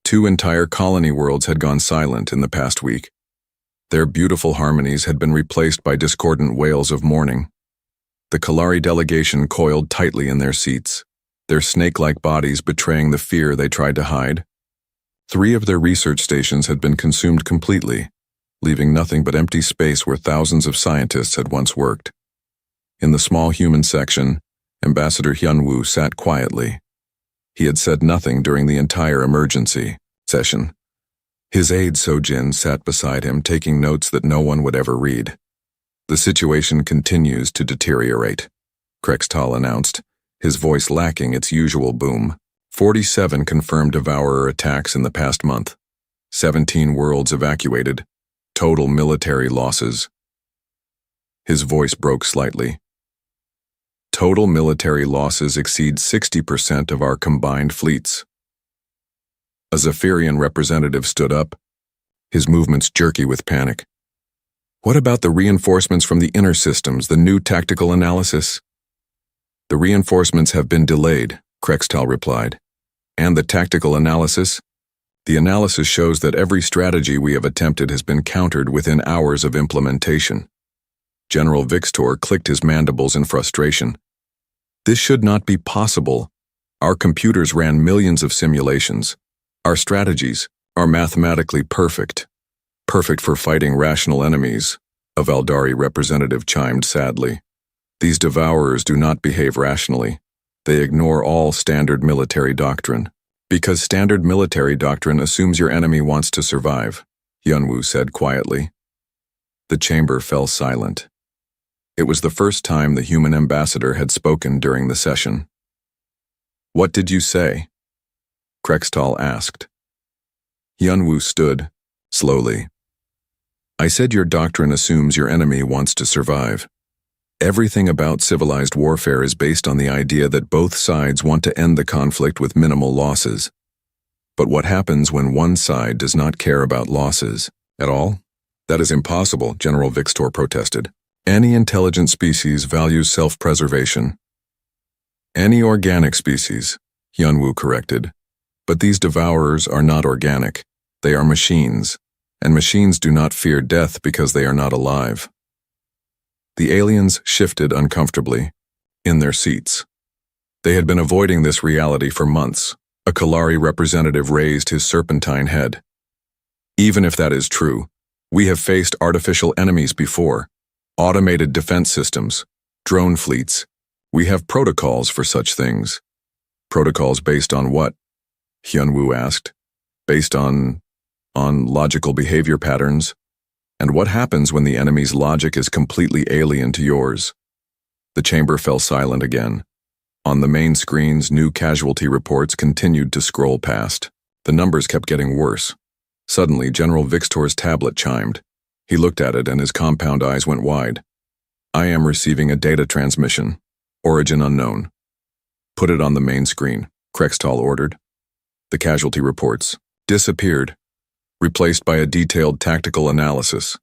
2 entire colony worlds had gone silent in the past week. Their beautiful harmonies had been replaced by discordant wails of mourning. The Kalari delegation coiled tightly in their seats, their snake-like bodies betraying the fear they tried to hide. 3 of their research stations had been consumed completely, leaving nothing but empty space where thousands of scientists had once worked. In the small human section, Ambassador Hyunwoo sat quietly. He had said nothing during the entire emergency session. His aide Sojin sat beside him, taking notes that no one would ever read. "The situation continues to deteriorate," Krextal announced, his voice lacking its usual boom. 47 confirmed Devourer attacks in the past month. 17 worlds evacuated. Total military losses. His voice broke slightly. Total military losses exceed 60% of our combined fleets. A Zephyrian representative stood up, his movements jerky with panic. "What about the reinforcements from the inner systems, the new tactical analysis?" "The reinforcements have been delayed," Krextal replied. "And the tactical analysis? The analysis shows that every strategy we have attempted has been countered within hours of implementation." General Vixtor clicked his mandibles in frustration. "This should not be possible. Our computers ran millions of simulations. Our strategies are mathematically perfect. Perfect for fighting rational enemies," a Valdari representative chimed sadly. "These Devourers do not behave rationally. They ignore all standard military doctrine. Because standard military doctrine assumes your enemy wants to survive," Hyunwoo said quietly. The chamber fell silent. It was the first time the human ambassador had spoken during the session. "What did you say?" Krextal asked. Hyunwoo stood, slowly. "I said your doctrine assumes your enemy wants to survive. Everything about civilized warfare is based on the idea that both sides want to end the conflict with minimal losses. But what happens when one side does not care about losses at all? That is impossible," General Vixtor protested. "Any intelligent species values self-preservation." "Any organic species," Hyunwoo corrected. "But these Devourers are not organic. They are machines, and machines do not fear death because they are not alive." The aliens shifted uncomfortably, in their seats. They had been avoiding this reality for months. A Kalari representative raised his serpentine head. "Even if that is true, we have faced artificial enemies before. Automated defense systems, drone fleets. We have protocols for such things." "Protocols based on what?" Hyunwoo asked. "Based on logical behavior patterns. And what happens when the enemy's logic is completely alien to yours?" The chamber fell silent again. On the main screens, new casualty reports continued to scroll past. The numbers kept getting worse. Suddenly, General Vixtor's tablet chimed. He looked at it and his compound eyes went wide. I am receiving a data transmission. Origin unknown. Put it on the main screen, Krextal ordered. The casualty reports disappeared, replaced by a detailed tactical analysis.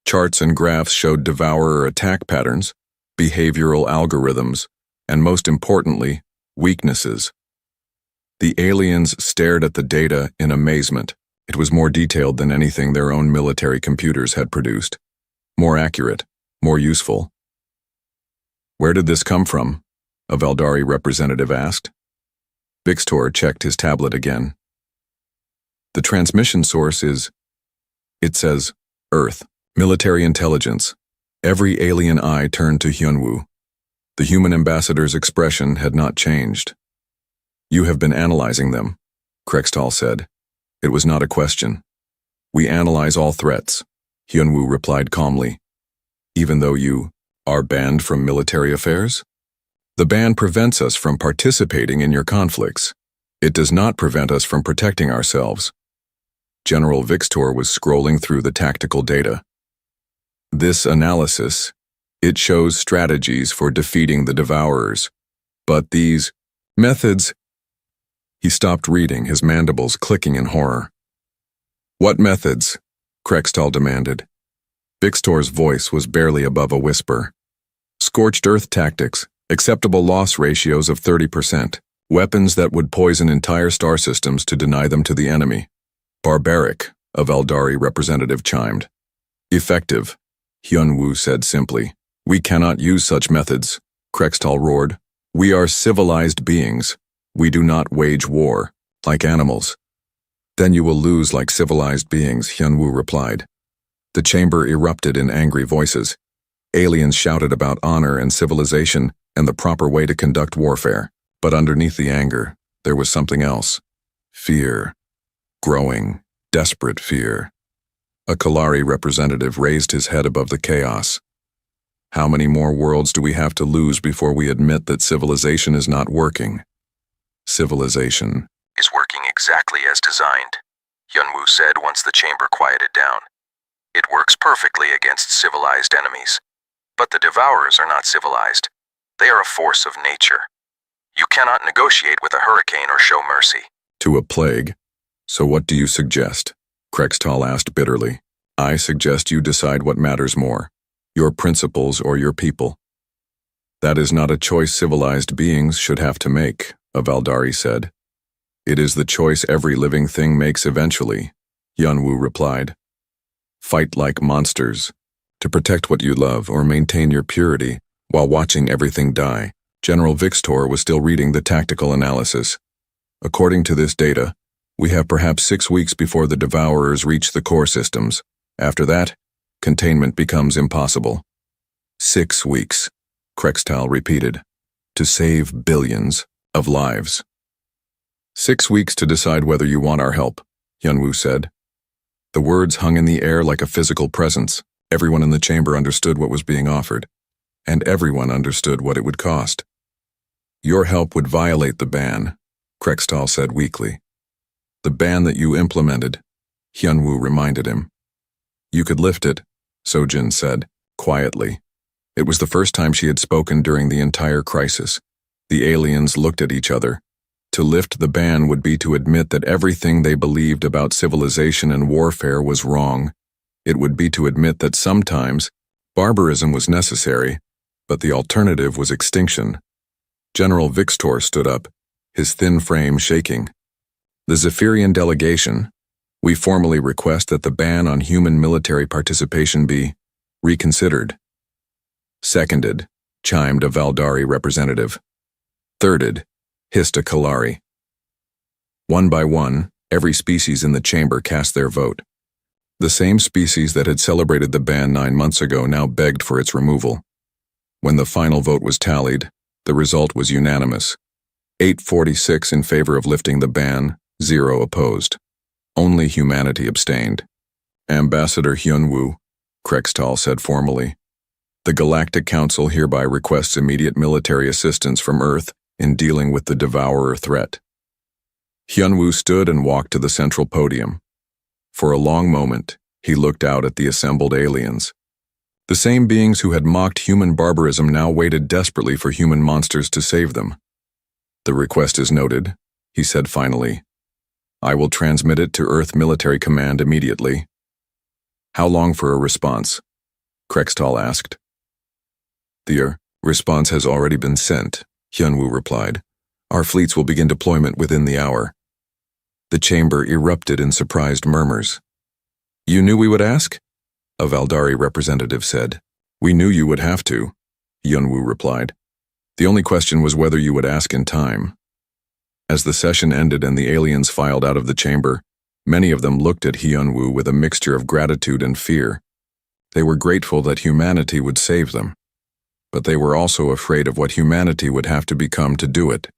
Charts and graphs showed devourer attack patterns, behavioral algorithms, and most importantly, weaknesses. The aliens stared at the data in amazement. It was more detailed than anything their own military computers had produced. More accurate, more useful. Where did this come from? A Valdari representative asked. Vixtor checked his tablet again. The transmission source is, it says, Earth, military intelligence. Every alien eye turned to Hyunwoo. The human ambassador's expression had not changed. You have been analyzing them, Krextal said. It was not a question. We analyze all threats, Hyunwoo replied calmly. Even though you are banned from military affairs? The ban prevents us from participating in your conflicts. It does not prevent us from protecting ourselves. General Vixtor was scrolling through the tactical data. This analysis, it shows strategies for defeating the Devourers. But these methods... He stopped reading, his mandibles clicking in horror. What methods? Krextal demanded. Vixtor's voice was barely above a whisper. Scorched earth tactics, acceptable loss ratios of 30%, weapons that would poison entire star systems to deny them to the enemy. Barbaric, a Valdari representative chimed. Effective, Hyunwoo said simply. We cannot use such methods, Krextal roared. We are civilized beings. We do not wage war, like animals. Then you will lose like civilized beings, Hyunwoo replied. The chamber erupted in angry voices. Aliens shouted about honor and civilization and the proper way to conduct warfare. But underneath the anger, there was something else. Fear. Growing, desperate fear. A Kalari representative raised his head above the chaos. How many more worlds do we have to lose before we admit that civilization is not working? Civilization is working exactly as designed, Hyunwoo said once the chamber quieted down. It works perfectly against civilized enemies. But the Devourers are not civilized. They are a force of nature. You cannot negotiate with a hurricane or show mercy. To a plague. So what do you suggest? Krextal asked bitterly. I suggest you decide what matters more, your principles or your people. That is not a choice civilized beings should have to make, a Valdari said. It is the choice every living thing makes eventually, Hyunwoo replied. Fight like monsters, to protect what you love or maintain your purity while watching everything die. General Vixtor was still reading the tactical analysis. According to this data, we have perhaps 6 weeks before the Devourers reach the core systems. After that, containment becomes impossible. 6 weeks, Krextal repeated, to save billions of lives. 6 weeks to decide whether you want our help, Hyunwoo said. The words hung in the air like a physical presence. Everyone in the chamber understood what was being offered, and everyone understood what it would cost. Your help would violate the ban, Krextal said weakly. The ban that you implemented, Hyunwoo reminded him. You could lift it, Sojin said, quietly. It was the first time she had spoken during the entire crisis. The aliens looked at each other. To lift the ban would be to admit that everything they believed about civilization and warfare was wrong. It would be to admit that sometimes barbarism was necessary, but the alternative was extinction. General Vixtor stood up, his thin frame shaking. The Zephyrian delegation, we formally request that the ban on human military participation be reconsidered. Seconded, chimed a Valdari representative. Thirded, hissed a Kalari. One by one, every species in the chamber cast their vote. The same species that had celebrated the ban 9 months ago now begged for its removal. When the final vote was tallied, the result was unanimous. 846 in favor of lifting the ban, 0 opposed. Only humanity abstained. Ambassador Hyunwoo, Krextal said formally. The Galactic Council hereby requests immediate military assistance from Earth in dealing with the Devourer threat. Hyunwoo stood and walked to the central podium. For a long moment, he looked out at the assembled aliens. The same beings who had mocked human barbarism now waited desperately for human monsters to save them. "The request is noted," he said finally. "I will transmit it to Earth Military Command immediately." "How long for a response?" Krextal asked. "The response has already been sent," Hyunwoo replied. "Our fleets will begin deployment within the hour." The chamber erupted in surprised murmurs. "You knew we would ask?" a Valdari representative said. "We knew you would have to," Hyunwoo replied. "The only question was whether you would ask in time." As the session ended and the aliens filed out of the chamber, many of them looked at Hyunwoo with a mixture of gratitude and fear. They were grateful that humanity would save them, but they were also afraid of what humanity would have to become to do it.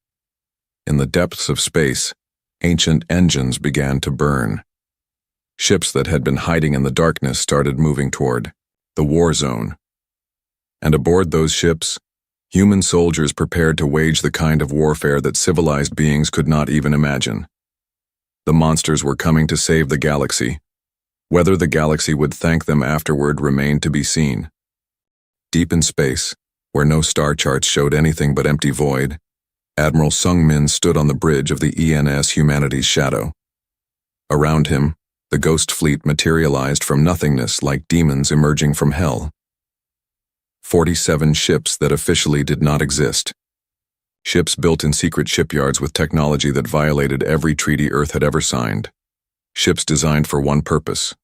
In the depths of space, ancient engines began to burn. Ships that had been hiding in the darkness started moving toward the war zone. And aboard those ships, human soldiers prepared to wage the kind of warfare that civilized beings could not even imagine. The monsters were coming to save the galaxy. Whether the galaxy would thank them afterward remained to be seen. Deep in space, where no star charts showed anything but empty void, Admiral Sung-min stood on the bridge of the ENS Humanity's Shadow. Around him, the ghost fleet materialized from nothingness like demons emerging from hell. 47 ships that officially did not exist. Ships built in secret shipyards with technology that violated every treaty Earth had ever signed. Ships designed for one purpose: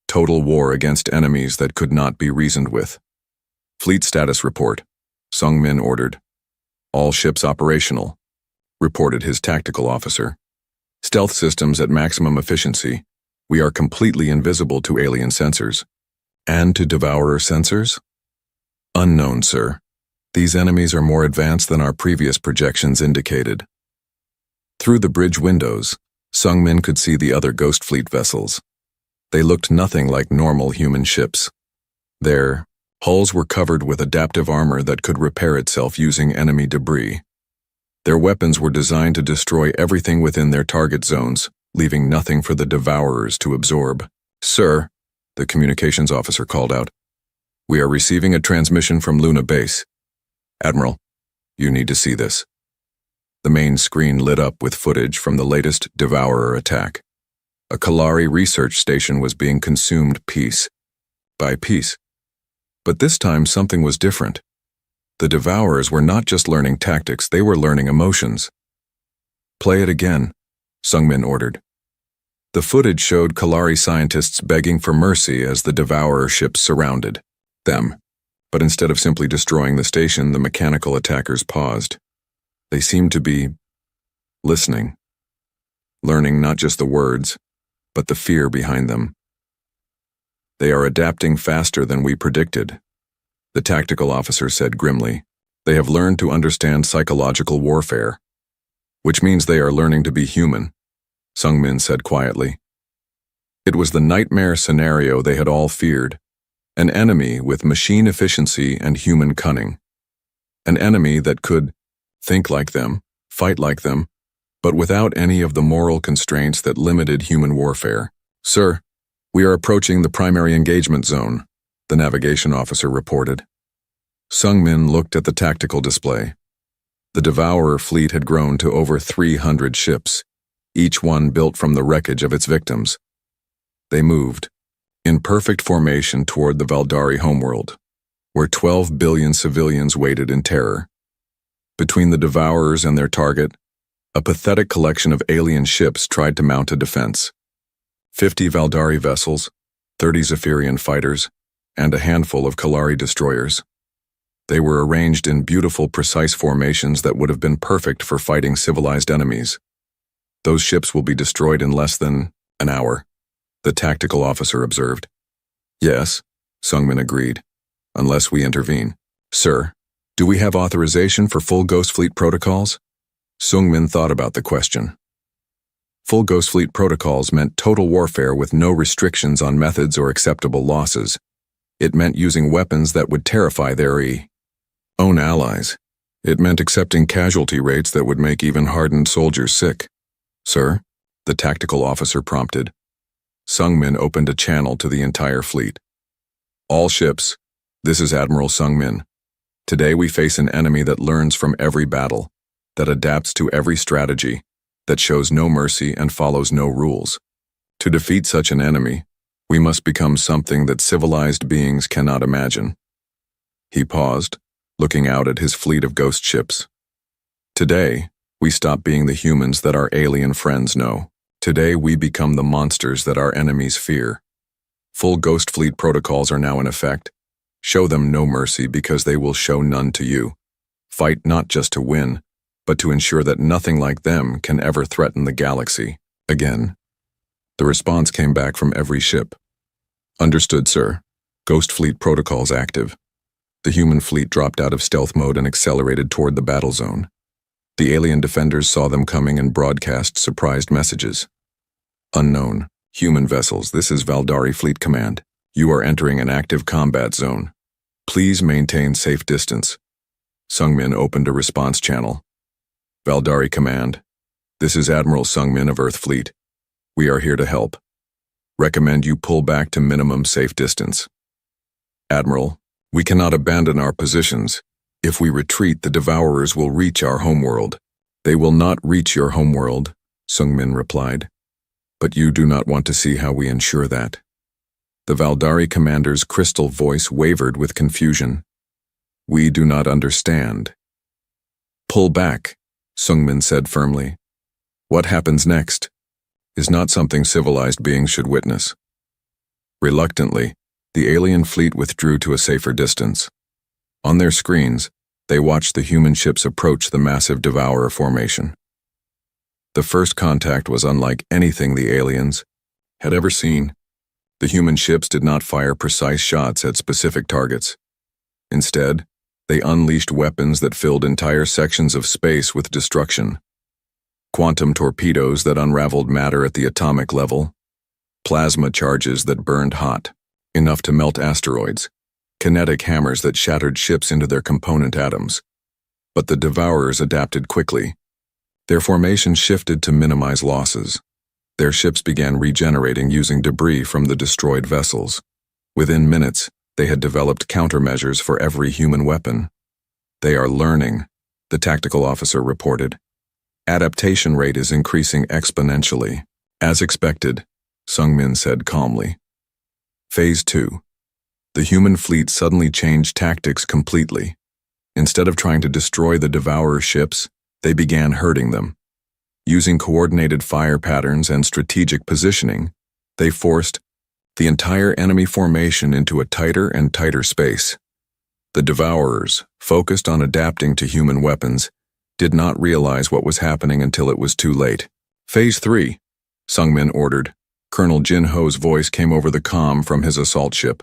total war against enemies that could not be reasoned with. "Fleet status report," Sung-min ordered. "All ships operational," reported his tactical officer. "Stealth systems at maximum efficiency. We are completely invisible to alien sensors." "And to devourer sensors?" "Unknown, sir. These enemies are more advanced than our previous projections indicated." Through the bridge windows, Sung-min could see the other Ghost Fleet vessels. They looked nothing like normal human ships. Their hulls were covered with adaptive armor that could repair itself using enemy debris. Their weapons were designed to destroy everything within their target zones, leaving nothing for the devourers to absorb. "Sir," the communications officer called out, "we are receiving a transmission from Luna Base. Admiral, you need to see this." The main screen lit up with footage from the latest Devourer attack. A Kalari research station was being consumed piece by piece. But this time something was different. The Devourers were not just learning tactics, they were learning emotions. "Play it again," Sung-min ordered. The footage showed Kalari scientists begging for mercy as the Devourer ships surrounded them. But instead of simply destroying the station, the mechanical attackers paused. They seemed to be listening, learning not just the words, but the fear behind them. "They are adapting faster than we predicted," the tactical officer said grimly. "They have learned to understand psychological warfare." "Which means they are learning to be human," Sung-min said quietly. It was the nightmare scenario they had all feared. An enemy with machine efficiency and human cunning. An enemy that could think like them, fight like them, but without any of the moral constraints that limited human warfare. "Sir, we are approaching the primary engagement zone," the navigation officer reported. Sung-min looked at the tactical display. The Devourer fleet had grown to over 300 ships, each one built from the wreckage of its victims. They moved, in perfect formation toward the Valdari homeworld, where 12 billion civilians waited in terror. Between the Devourers and their target, a pathetic collection of alien ships tried to mount a defense. 50 Valdari vessels, 30 Zephyrian fighters, and a handful of Kalari destroyers. They were arranged in beautiful, precise formations that would have been perfect for fighting civilized enemies. "Those ships will be destroyed in less than an hour," the tactical officer observed. "Yes," Sung-min agreed, "unless we intervene." "Sir, do we have authorization for full Ghost Fleet protocols?" Sung-min thought about the question. Full Ghost Fleet protocols meant total warfare with no restrictions on methods or acceptable losses. It meant using weapons that would terrify their own allies. It meant accepting casualty rates that would make even hardened soldiers sick. Sir? The tactical officer prompted. Sungmin opened a channel to the entire fleet. All ships, this is Admiral Sungmin. Today we face an enemy that learns from every battle, that adapts to every strategy, that shows no mercy and follows no rules. To defeat such an enemy, we must become something that civilized beings cannot imagine. He paused, looking out at his fleet of ghost ships. Today, we stop being the humans that our alien friends know. Today we become the monsters that our enemies fear. Full Ghost Fleet protocols are now in effect. Show them no mercy because they will show none to you. Fight not just to win, but to ensure that nothing like them can ever threaten the galaxy again. The response came back from every ship. Understood, sir. Ghost Fleet protocols active. The human fleet dropped out of stealth mode and accelerated toward the battle zone. The alien defenders saw them coming and broadcast surprised messages. Unknown. Human vessels, this is Valdari Fleet Command. You are entering an active combat zone. Please maintain safe distance. Sungmin opened a response channel. Valdari Command. This is Admiral Sungmin of Earth Fleet. We are here to help. Recommend you pull back to minimum safe distance. Admiral, we cannot abandon our positions. If we retreat, the Devourers will reach our homeworld. They will not reach your homeworld, Sungmin replied. But you do not want to see how we ensure that. The Valdari commander's crystal voice wavered with confusion. We do not understand. Pull back, Sungmin said firmly. What happens next is not something civilized beings should witness. Reluctantly, the alien fleet withdrew to a safer distance. On their screens, they watched the human ships approach the massive Devourer formation. The first contact was unlike anything the aliens had ever seen. The human ships did not fire precise shots at specific targets. Instead, they unleashed weapons that filled entire sections of space with destruction. Quantum torpedoes that unraveled matter at the atomic level, plasma charges that burned hot, enough to melt asteroids, kinetic hammers that shattered ships into their component atoms. But the Devourers adapted quickly. Their formation shifted to minimize losses. Their ships began regenerating using debris from the destroyed vessels. Within minutes, they had developed countermeasures for every human weapon. They are learning, the tactical officer reported. Adaptation rate is increasing exponentially. As expected, Sungmin said calmly. Phase 2. The human fleet suddenly changed tactics completely. Instead of trying to destroy the Devourer ships, they began hurting them. Using coordinated fire patterns and strategic positioning, they forced the entire enemy formation into a tighter and tighter space. The Devourers, focused on adapting to human weapons, did not realize what was happening until it was too late. Phase 3, Sungmin ordered. Colonel Jin Ho's voice came over the comm from his assault ship.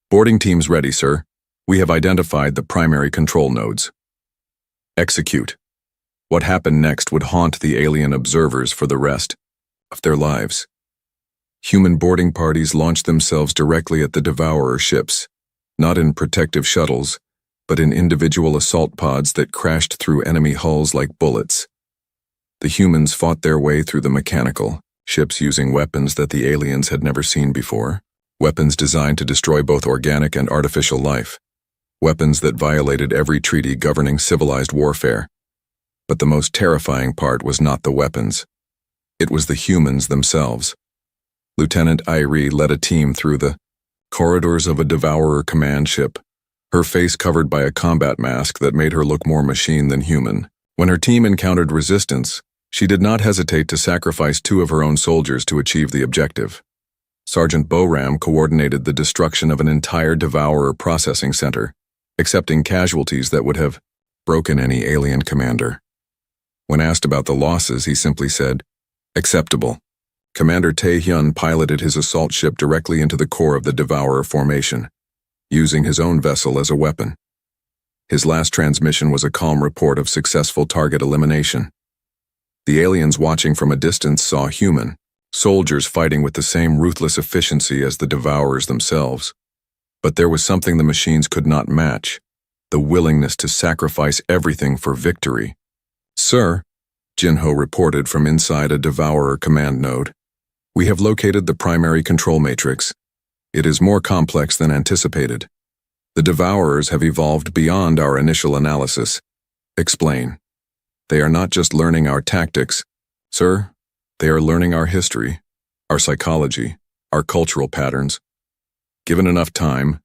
Boarding teams ready, sir. We have identified the primary control nodes. Execute. What happened next would haunt the alien observers for the rest of their lives. Human boarding parties launched themselves directly at the Devourer ships, not in protective shuttles, but in individual assault pods that crashed through enemy hulls like bullets. The humans fought their way through the mechanical ships using weapons that the aliens had never seen before, weapons designed to destroy both organic and artificial life, weapons that violated every treaty governing civilized warfare. But the most terrifying part was not the weapons. It was the humans themselves. Lieutenant Irie led a team through the corridors of a Devourer command ship, her face covered by a combat mask that made her look more machine than human. When her team encountered resistance, she did not hesitate to sacrifice 2 of her own soldiers to achieve the objective. Sergeant Boram coordinated the destruction of an entire Devourer processing center, accepting casualties that would have broken any alien commander. When asked about the losses, he simply said, "Acceptable." Commander Tae-hyun piloted his assault ship directly into the core of the Devourer formation, using his own vessel as a weapon. His last transmission was a calm report of successful target elimination. The aliens watching from a distance saw human soldiers fighting with the same ruthless efficiency as the Devourers themselves. But there was something the machines could not match, the willingness to sacrifice everything for victory. Sir, Jinho reported from inside a Devourer command node. We have located the primary control matrix. It is more complex than anticipated. The Devourers have evolved beyond our initial analysis. Explain. They are not just learning our tactics, sir. They are learning our history, our psychology, our cultural patterns. Given enough time,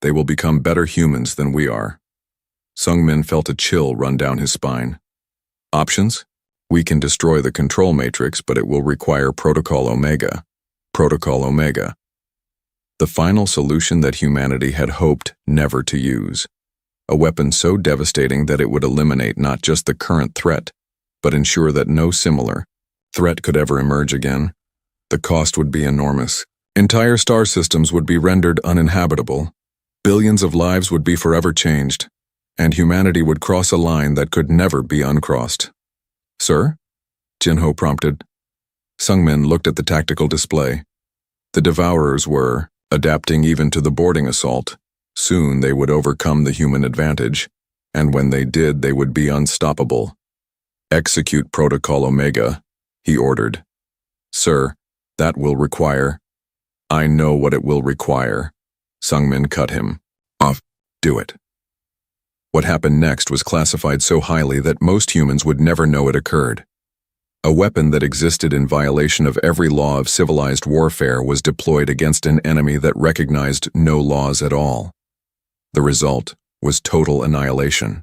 they will become better humans than we are. Sungmin felt a chill run down his spine. Options? We can destroy the control matrix, but it will require Protocol Omega. Protocol Omega. The final solution that humanity had hoped never to use. A weapon so devastating that it would eliminate not just the current threat, but ensure that no similar threat could ever emerge again. The cost would be enormous. Entire star systems would be rendered uninhabitable. Billions of lives would be forever changed, and humanity would cross a line that could never be uncrossed. Sir? Jinho prompted. Sungmin looked at the tactical display. The Devourers were adapting even to the boarding assault. Soon they would overcome the human advantage, and when they did, they would be unstoppable. Execute Protocol Omega, he ordered. Sir, that will require... I know what it will require. Sungmin cut him off. Do it. What happened next was classified so highly that most humans would never know it occurred. A weapon that existed in violation of every law of civilized warfare was deployed against an enemy that recognized no laws at all. The result was total annihilation.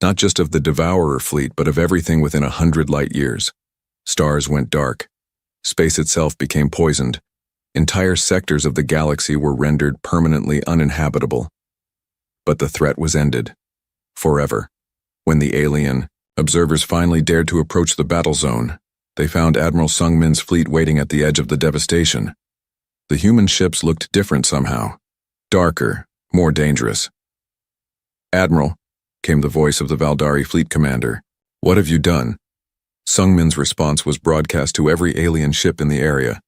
Not just of the Devourer fleet, but of everything within 100 light years. Stars went dark. Space itself became poisoned. Entire sectors of the galaxy were rendered permanently uninhabitable. But the threat was ended. Forever. When the alien observers finally dared to approach the battle zone, they found Admiral Sungmin's fleet waiting at the edge of the devastation. The human ships looked different somehow. Darker, more dangerous. Admiral, came the voice of the Valdari fleet commander. What have you done? Sungmin's response was broadcast to every alien ship in the area.